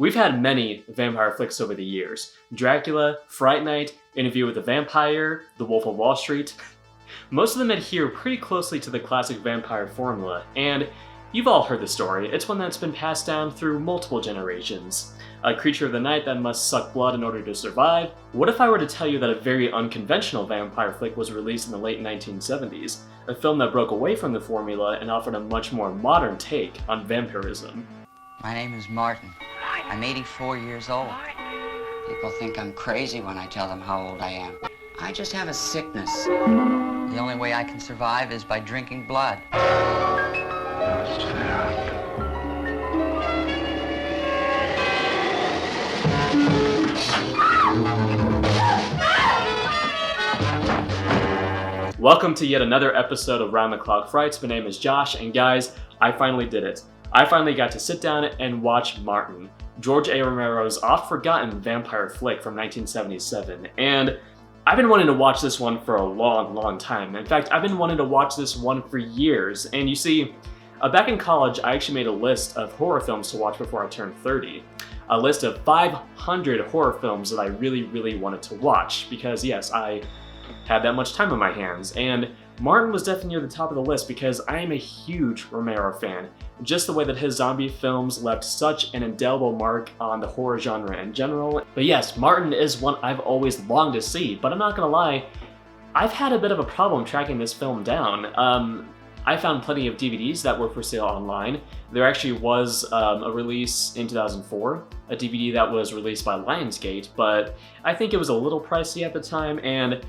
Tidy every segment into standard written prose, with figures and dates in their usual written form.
We've had many vampire flicks over the years. Dracula, Fright Night, Interview with the Vampire, The Wolf of Wall Street. Most of them adhere pretty closely to the classic vampire formula, and you've all heard the story. It's one that's been passed down through multiple generations. A creature of the night that must suck blood in order to survive. What if I were to tell you that a very unconventional vampire flick was released in the late 1970s? A film that broke away from the formula and offered a much more modern take on vampirism. My name is Martin. I'm 84 years old. People think I'm crazy when I tell them how old I am. I just have a sickness. The only way I can survive is by drinking blood. Welcome to yet another episode of Round the Clock Frights. My name is Josh, and guys, I finally did it. I finally got to sit down and watch Martin, George A. Romero's oft-forgotten vampire flick from 1977, and I've been wanting to watch this one for a long time. In fact, I've been wanting to watch this one for years, and you see, back in college, I actually made a list of horror films to watch before I turned 30. A list of 500 horror films that I really wanted to watch, because yes, I had that much time on my hands, and Martin was definitely near the top of the list because I am a huge Romero fan. Just the way that his zombie films left such an indelible mark on the horror genre in general. But yes, Martin is one I've always longed to see, but I'm not gonna lie, I've had a bit of a problem tracking this film down. I found plenty of DVDs that were for sale online. There actually was a release in 2004, a DVD that was released by Lionsgate, but I think it was a little pricey at the time, and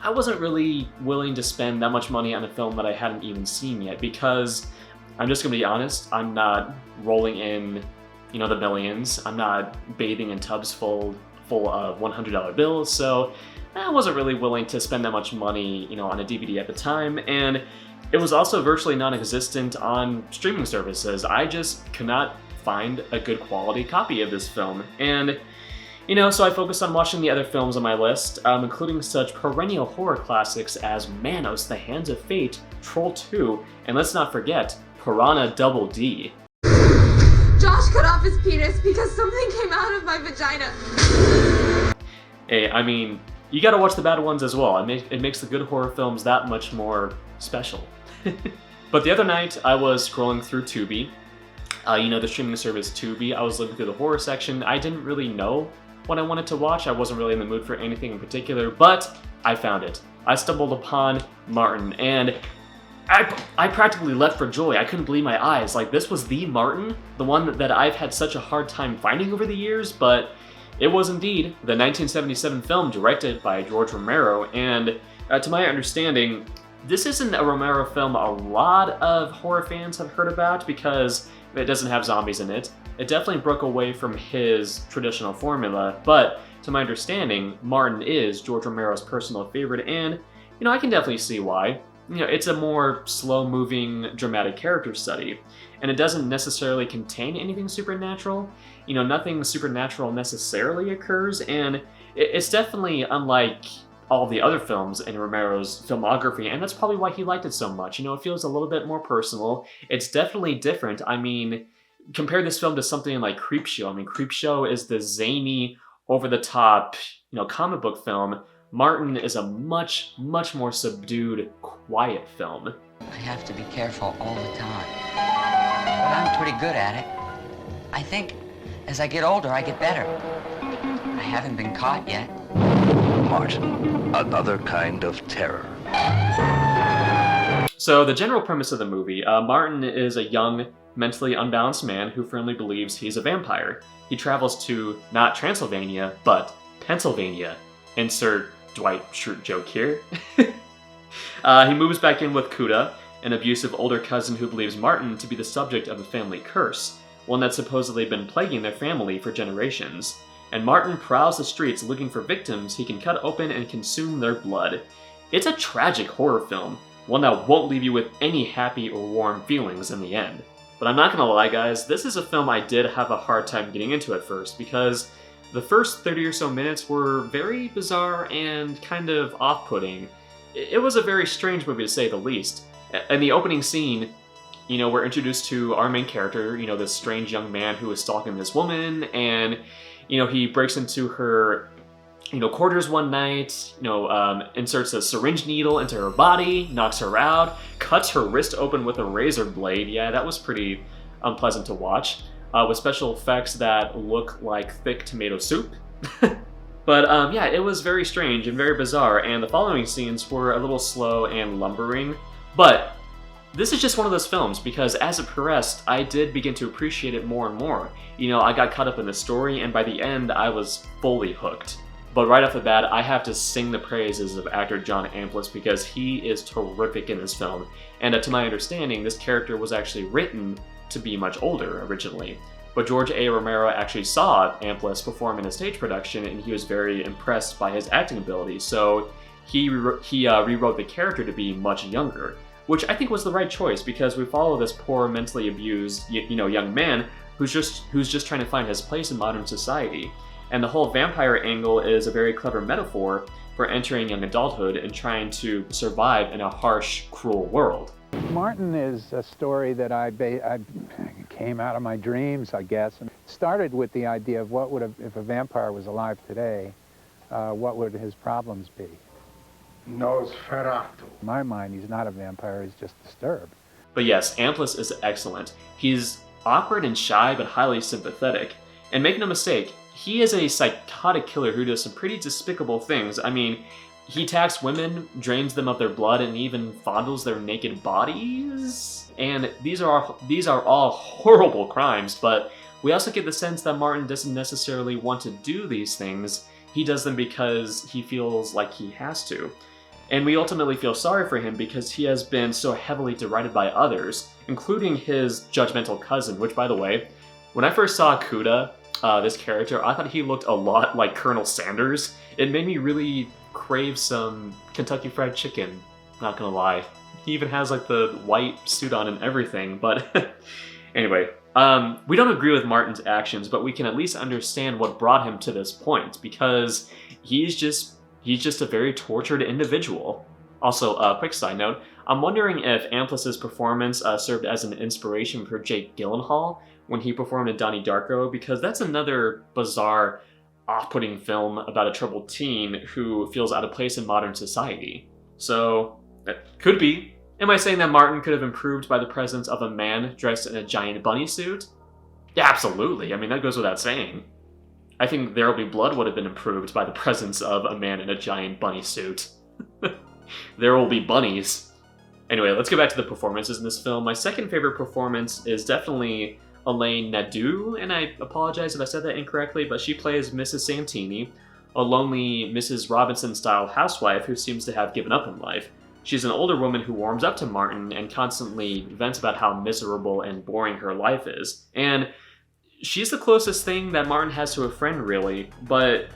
I wasn't really willing to spend that much money on a film that I hadn't even seen yet, because I'm just gonna be honest, I'm not rolling in, the millions. I'm not bathing in tubs full of $100 bills, so I wasn't really willing to spend that much money, on a DVD at the time, and it was also virtually non-existent on streaming services. I just could not find a good quality copy of this film, and so I focused on watching the other films on my list, including such perennial horror classics as Manos, The Hands of Fate, Troll 2, and let's not forget, Piranha Double D. Josh cut off his penis because something came out of my vagina. Hey, you gotta watch the bad ones as well. It makes the good horror films that much more special. But the other night, I was scrolling through Tubi. The streaming service Tubi. I was looking through the horror section. I didn't really know what I wanted to watch. I wasn't really in the mood for anything in particular, but I found it. I stumbled upon Martin, and I practically leapt for joy. I couldn't believe my eyes. Like, this was the Martin, the one that I've had such a hard time finding over the years, but it was indeed the 1977 film directed by George Romero, and to my understanding, this isn't a Romero film a lot of horror fans have heard about because it doesn't have zombies in it. It definitely broke away from his traditional formula, but to my understanding, Martin is George Romero's personal favorite, and, I can definitely see why. It's a more slow-moving, dramatic character study, and it doesn't necessarily contain anything supernatural. Nothing supernatural necessarily occurs, and it's definitely unlike all the other films in Romero's filmography, and that's probably why he liked it so much. It feels a little bit more personal. It's definitely different. Compare this film to something like Creepshow. Creepshow is the zany, over-the-top, comic book film. Martin is a much more subdued, quiet film. I have to be careful all the time. But I'm pretty good at it. I think as I get older, I get better. I haven't been caught yet. Martin, another kind of terror. So the general premise of the movie, Martin is a young, mentally unbalanced man who firmly believes he's a vampire. He travels to, not Transylvania, but Pennsylvania. Insert Dwight Schrute joke here. He moves back in with Kuda, an abusive older cousin who believes Martin to be the subject of a family curse, one that's supposedly been plaguing their family for generations. And Martin prowls the streets looking for victims he can cut open and consume their blood. It's a tragic horror film, one that won't leave you with any happy or warm feelings in the end. But I'm not gonna lie, guys, this is a film I did have a hard time getting into at first, because the first 30 or so minutes were very bizarre and kind of off-putting. It was a very strange movie, to say the least. In the opening scene, we're introduced to our main character, this strange young man who is stalking this woman, and, he breaks into her, quarters one night, inserts a syringe needle into her body, knocks her out, cuts her wrist open with a razor blade. Yeah, that was pretty unpleasant to watch, with special effects that look like thick tomato soup. But yeah, it was very strange and very bizarre, and the following scenes were a little slow and lumbering. But this is just one of those films, because as it progressed, I did begin to appreciate it more and more. I got caught up in the story, and by the end, I was fully hooked. But right off the bat, I have to sing the praises of actor John Amplas, because he is terrific in this film. And to my understanding, this character was actually written to be much older originally. But George A. Romero actually saw Amplas perform in a stage production, and he was very impressed by his acting ability. So he rewrote the character to be much younger, which I think was the right choice, because we follow this poor, mentally abused, young man who's just trying to find his place in modern society. And the whole vampire angle is a very clever metaphor for entering young adulthood and trying to survive in a harsh, cruel world. Martin is a story that I came out of my dreams, I guess, and started with the idea of what would if a vampire was alive today, what would his problems be? Nosferatu. In my mind, he's not a vampire, he's just disturbed. But yes, Amplas is excellent. He's awkward and shy, but highly sympathetic. And make no mistake, he is a psychotic killer who does some pretty despicable things. I mean, he attacks women, drains them of their blood, and even fondles their naked bodies. And these are all horrible crimes, but we also get the sense that Martin doesn't necessarily want to do these things. He does them because he feels like he has to. And we ultimately feel sorry for him because he has been so heavily derided by others, including his judgmental cousin, which, by the way, when I first saw Kuda, this character, I thought he looked a lot like Colonel Sanders. It made me really crave some Kentucky Fried Chicken, not gonna lie. He even has like the white suit on and everything, but anyway. We don't agree with Martin's actions, but we can at least understand what brought him to this point, because he's just a very tortured individual. Also, quick side note, I'm wondering if Amplas's performance served as an inspiration for Jake Gyllenhaal when he performed in Donnie Darko, because that's another bizarre, off-putting film about a troubled teen who feels out of place in modern society. So, that could be. Am I saying that Martin could have improved by the presence of a man dressed in a giant bunny suit? Yeah, absolutely. I mean, that goes without saying. I think There'll Be Blood would have been improved by the presence of a man in a giant bunny suit. There will be bunnies. Anyway, let's get back to the performances in this film. My second favorite performance is definitely Elaine Nadeau, and I apologize if I said that incorrectly, but she plays Mrs. Santini, a lonely Mrs. Robinson-style housewife who seems to have given up in life. She's an older woman who warms up to Martin and constantly vents about how miserable and boring her life is. And she's the closest thing that Martin has to a friend, really, but,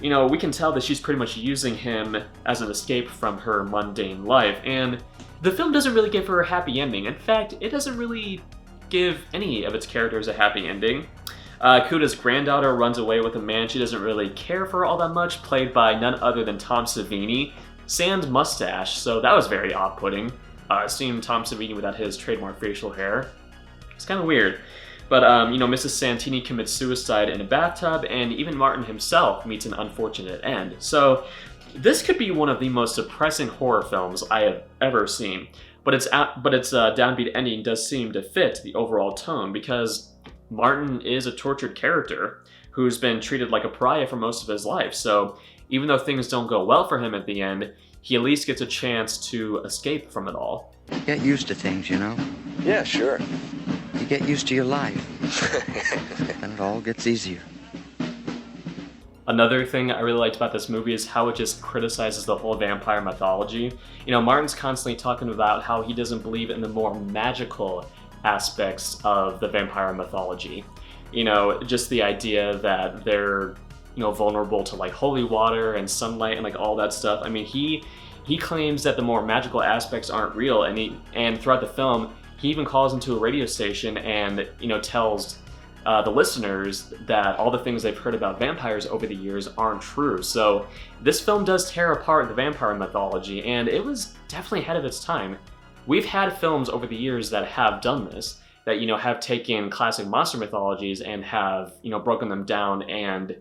we can tell that she's pretty much using him as an escape from her mundane life, and the film doesn't really give her a happy ending. In fact, it doesn't really give any of its characters a happy ending. Kuda's granddaughter runs away with a man she doesn't really care for all that much, played by none other than Tom Savini, sans mustache, so that was very off-putting. Seeing Tom Savini without his trademark facial hair. It's kind of weird. But, Mrs. Santini commits suicide in a bathtub, and even Martin himself meets an unfortunate end. So, this could be one of the most depressing horror films I have ever seen. But its downbeat ending does seem to fit the overall tone, because Martin is a tortured character who's been treated like a pariah for most of his life. So, even though things don't go well for him at the end, he at least gets a chance to escape from it all. Get used to things, Yeah, sure. You get used to your life. And it all gets easier. Another thing I really liked about this movie is how it just criticizes the whole vampire mythology. Martin's constantly talking about how he doesn't believe in the more magical aspects of the vampire mythology. Just the idea that they're, vulnerable to like holy water and sunlight and like all that stuff. I mean, he claims that the more magical aspects aren't real, and throughout the film, he even calls into a radio station and, tells the listeners that all the things they've heard about vampires over the years aren't true. So this film does tear apart the vampire mythology, and it was definitely ahead of its time. we've had films over the years that have done this, that, you know, have taken classic monster mythologies and have, you know, broken them down and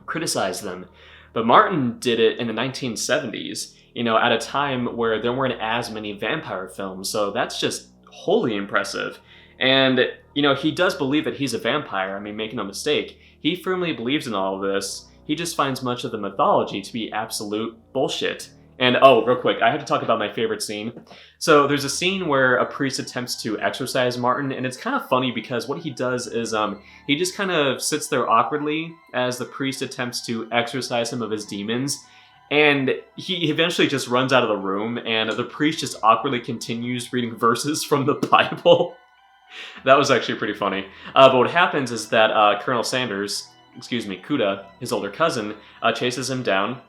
criticized them. But Martin did it in the 1970s, you know, at a time where there weren't as many vampire films, so that's just wholly impressive. And, you know, he does believe that he's a vampire. I mean, make no mistake, he firmly believes in all of this. He just finds much of the mythology to be absolute bullshit. And oh, real quick, I have to talk about my favorite scene. So there's a scene where a priest attempts to exorcise Martin, and it's kind of funny because what he does is he just kind of sits there awkwardly as the priest attempts to exorcise him of his demons. And he eventually just runs out of the room, and the priest just awkwardly continues reading verses from the Bible. That was actually pretty funny. But what happens is that Colonel Sanders, Kuda, his older cousin, chases him down.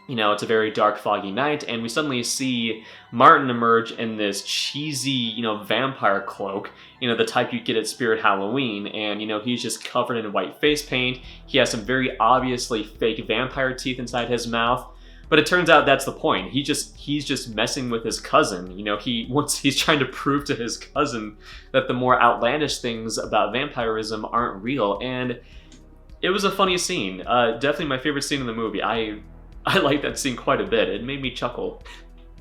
You know, it's a very dark, foggy night, and we suddenly see Martin emerge in this cheesy, you know, vampire cloak, you know, the type you get at Spirit Halloween, and, you know, he's just covered in white face paint. He has some very obviously fake vampire teeth inside his mouth, but it turns out that's the point. He's just messing with his cousin. You know, he's trying to prove to his cousin that the more outlandish things about vampirism aren't real, and it was a funny scene. Definitely my favorite scene in the movie. I like that scene quite a bit. It made me chuckle.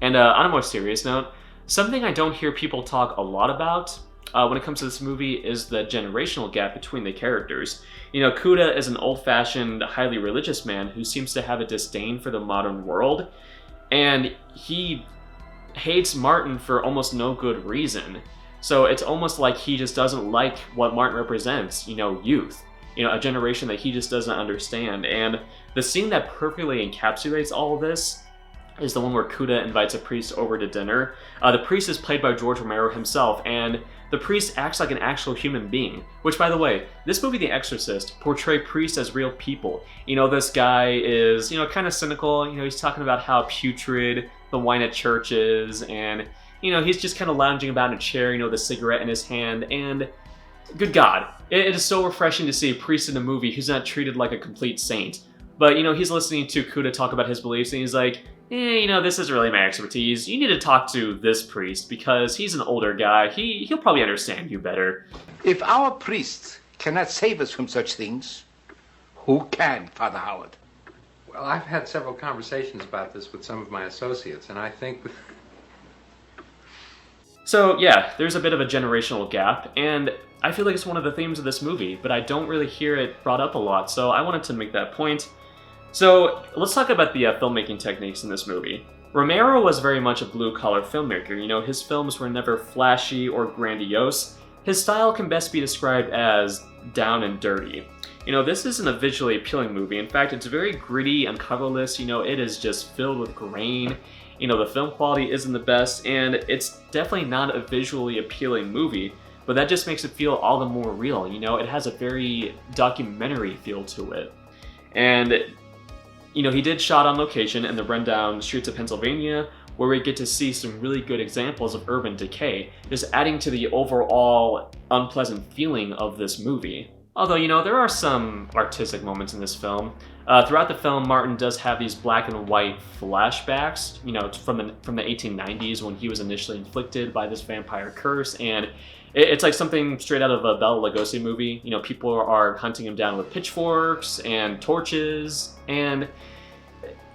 And on a more serious note, something I don't hear people talk a lot about when it comes to this movie is the generational gap between the characters. You know, Kuda is an old-fashioned, highly religious man who seems to have a disdain for the modern world, and he hates Martin for almost no good reason. So it's almost like he just doesn't like what Martin represents, you know, youth. You know, a generation that he just doesn't understand. And the scene that perfectly encapsulates all of this is the one where Kuda invites a priest over to dinner. The priest is played by George Romero himself, and the priest acts like an actual human being. Which, by the way, this movie, The Exorcist, portray priests as real people. You know, this guy is, you know, kind of cynical. You know, he's talking about how putrid the wine at church is, and, you know, he's just kind of lounging about in a chair, you know, with a cigarette in his hand, and good God, it is so refreshing to see a priest in a movie who's not treated like a complete saint. But, you know, he's listening to Kuda talk about his beliefs, and he's like, you know, this isn't really my expertise. You need to talk to this priest, because he's an older guy. He'll probably understand you better. If our priests cannot save us from such things, who can, Father Howard? Well, I've had several conversations about this with some of my associates, and I think... So, yeah, there's a bit of a generational gap, and I feel like it's one of the themes of this movie, but I don't really hear it brought up a lot, so I wanted to make that point. So, let's talk about the filmmaking techniques in this movie. Romero was very much a blue-collar filmmaker. You know, his films were never flashy or grandiose. His style can best be described as down and dirty. You know, this isn't a visually appealing movie. In fact, it's very gritty and colorless. You know, it is just filled with grain. You know, the film quality isn't the best, and it's definitely not a visually appealing movie, but that just makes it feel all the more real. You know, it has a very documentary feel to it. And, you know, he did shot on location in the rundown streets of Pennsylvania, where we get to see some really good examples of urban decay, just adding to the overall unpleasant feeling of this movie. Although, you know, there are some artistic moments in this film. Throughout the film, Martin does have these black and white flashbacks, you know, from the 1890s when he was initially inflicted by this vampire curse, and it's like something straight out of a Bela Lugosi movie. You know, people are hunting him down with pitchforks and torches, and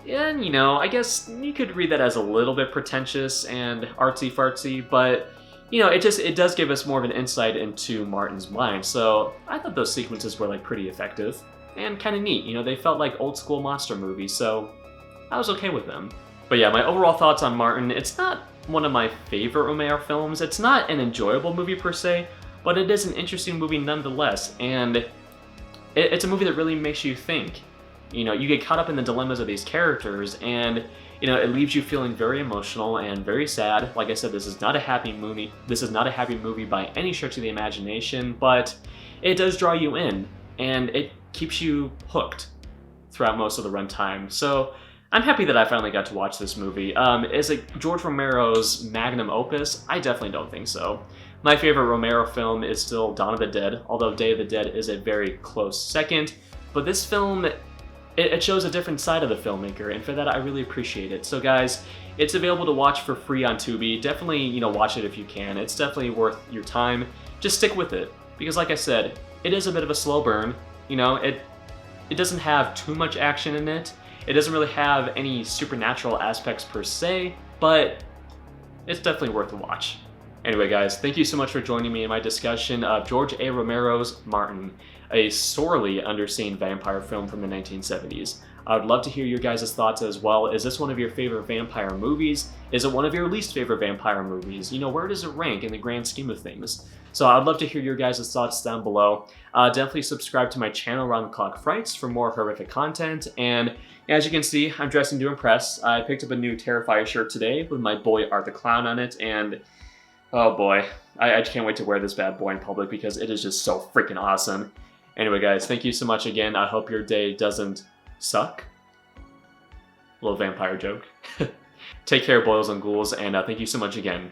you know, I guess you could read that as a little bit pretentious and artsy-fartsy, but, you know, it does give us more of an insight into Martin's mind, so I thought those sequences were, like, pretty effective and kind of neat. You know, they felt like old-school monster movies, so I was okay with them. But yeah, my overall thoughts on Martin, it's not one of my favorite Romero films. It's not an enjoyable movie per se, but it is an interesting movie nonetheless, and it's a movie that really makes you think. You know, you get caught up in the dilemmas of these characters, and, you know, it leaves you feeling very emotional and very sad. Like I said, this is not a happy movie. This is not a happy movie by any stretch of the imagination, but it does draw you in, and it keeps you hooked throughout most of the runtime. So I'm happy that I finally got to watch this movie. Is it George Romero's magnum opus? I definitely don't think so. My favorite Romero film is still Dawn of the Dead, although Day of the Dead is a very close second. But this film, it shows a different side of the filmmaker, and for that I really appreciate it. So guys, it's available to watch for free on Tubi. Definitely, you know, watch it if you can. It's definitely worth your time. Just stick with it, because like I said, it is a bit of a slow burn. You know, it doesn't have too much action in it. It doesn't really have any supernatural aspects per se, but it's definitely worth a watch. Anyway guys, thank you so much for joining me in my discussion of George A. Romero's Martin, a sorely underseen vampire film from the 1970s. I would love to hear your guys' thoughts as well. Is this one of your favorite vampire movies? Is it one of your least favorite vampire movies? You know, where does it rank in the grand scheme of things? So I'd love to hear your guys' thoughts down below. Definitely subscribe to my channel, Round the Clock Frights, for more horrific content. And as you can see, I'm dressing to impress. I picked up a new Terrifier shirt today with my boy Art the Clown on it, and oh boy, I can't wait to wear this bad boy in public because it is just so freaking awesome. Anyway guys, thank you so much again. I hope your day doesn't suck. Little vampire joke. Take care, boils and ghouls, and thank you so much again.